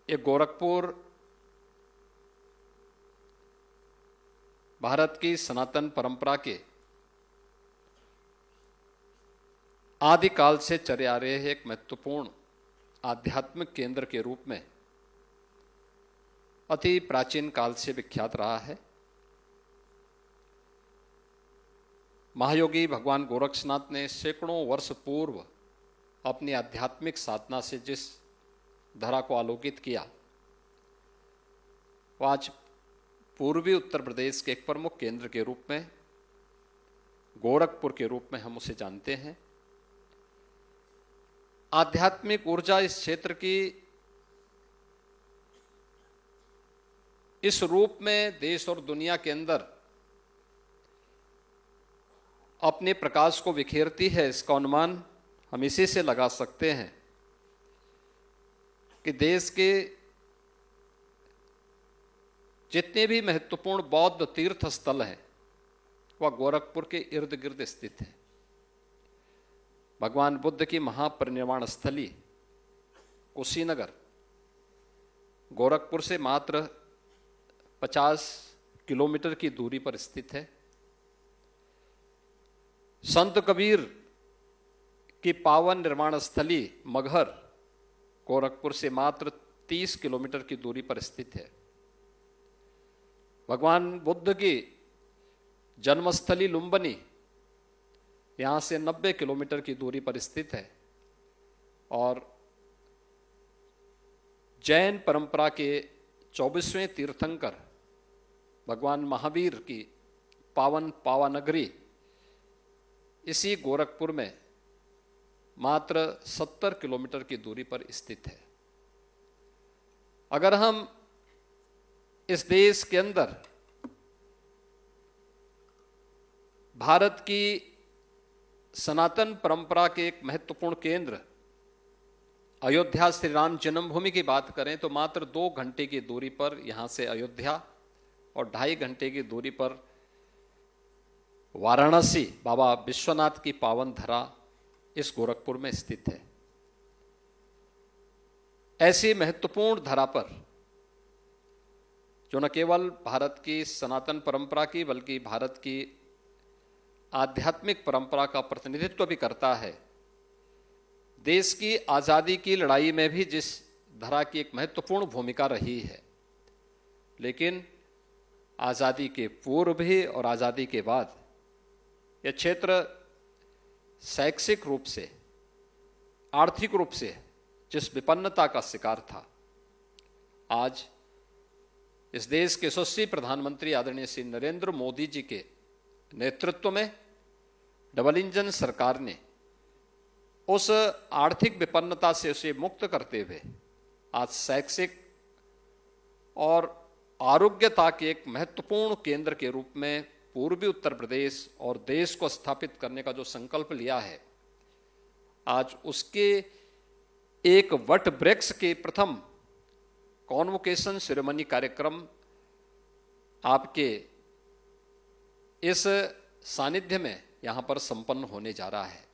ये गोरखपुर भारत की सनातन परंपरा के आदिकाल से चले आ रहे एक महत्वपूर्ण आध्यात्मिक केंद्र के रूप में अति प्राचीन काल से विख्यात रहा है। महायोगी भगवान गोरक्षनाथ ने सैकड़ों वर्ष पूर्व अपनी आध्यात्मिक साधना से जिस धरा को आलोकित किया, वह आज पूर्वी उत्तर प्रदेश के एक प्रमुख केंद्र के रूप में गोरखपुर के रूप में हम उसे जानते हैं। आध्यात्मिक ऊर्जा इस क्षेत्र की इस रूप में देश और दुनिया के अंदर अपने प्रकाश को बिखेरती है, इसका अनुमान हम इसी से लगा सकते हैं कि देश के जितने भी महत्वपूर्ण बौद्ध तीर्थ स्थल हैं वह गोरखपुर के इर्द गिर्द स्थित हैं। भगवान बुद्ध की महापरिनिर्वाण स्थली कुशीनगर गोरखपुर से मात्र 50 किलोमीटर की दूरी पर स्थित है। संत कबीर की पावन निर्वाण स्थली मगहर गोरखपुर से मात्र 30 किलोमीटर की दूरी पर स्थित है। भगवान बुद्ध की जन्मस्थली लुम्बिनी यहां से 90 किलोमीटर की दूरी पर स्थित है और जैन परंपरा के 24वें तीर्थंकर भगवान महावीर की पावन पावानगरी इसी गोरखपुर में मात्र 70 किलोमीटर की दूरी पर स्थित है। अगर हम इस देश के अंदर भारत की सनातन परंपरा के एक महत्वपूर्ण केंद्र अयोध्या श्री राम जन्मभूमि की बात करें तो मात्र 2 घंटे की दूरी पर यहां से अयोध्या और 2.5 घंटे की दूरी पर वाराणसी बाबा विश्वनाथ की पावन धरा इस गोरखपुर में स्थित है। ऐसी महत्वपूर्ण धरा पर जो न केवल भारत की सनातन परंपरा की बल्कि भारत की आध्यात्मिक परंपरा का प्रतिनिधित्व भी करता है, देश की आज़ादी की लड़ाई में भी जिस धरा की एक महत्वपूर्ण भूमिका रही है, लेकिन आज़ादी के पूर्व भी और आज़ादी के बाद यह क्षेत्र शैक्षिक रूप से आर्थिक रूप से जिस विपन्नता का शिकार था, आज इस देश के यशस्वी प्रधानमंत्री आदरणीय श्री नरेंद्र मोदी जी के नेतृत्व में डबल इंजन सरकार ने उस आर्थिक विपन्नता से उसे मुक्त करते हुए आज शैक्षिक और आरोग्यता के एक महत्वपूर्ण केंद्र के रूप में पूर्वी उत्तर प्रदेश और देश को स्थापित करने का जो संकल्प लिया है, आज उसके एक वट वृक्ष के प्रथम कॉन्वोकेशन सेरेमनी कार्यक्रम आपके इस सानिध्य में यहां पर संपन्न होने जा रहा है।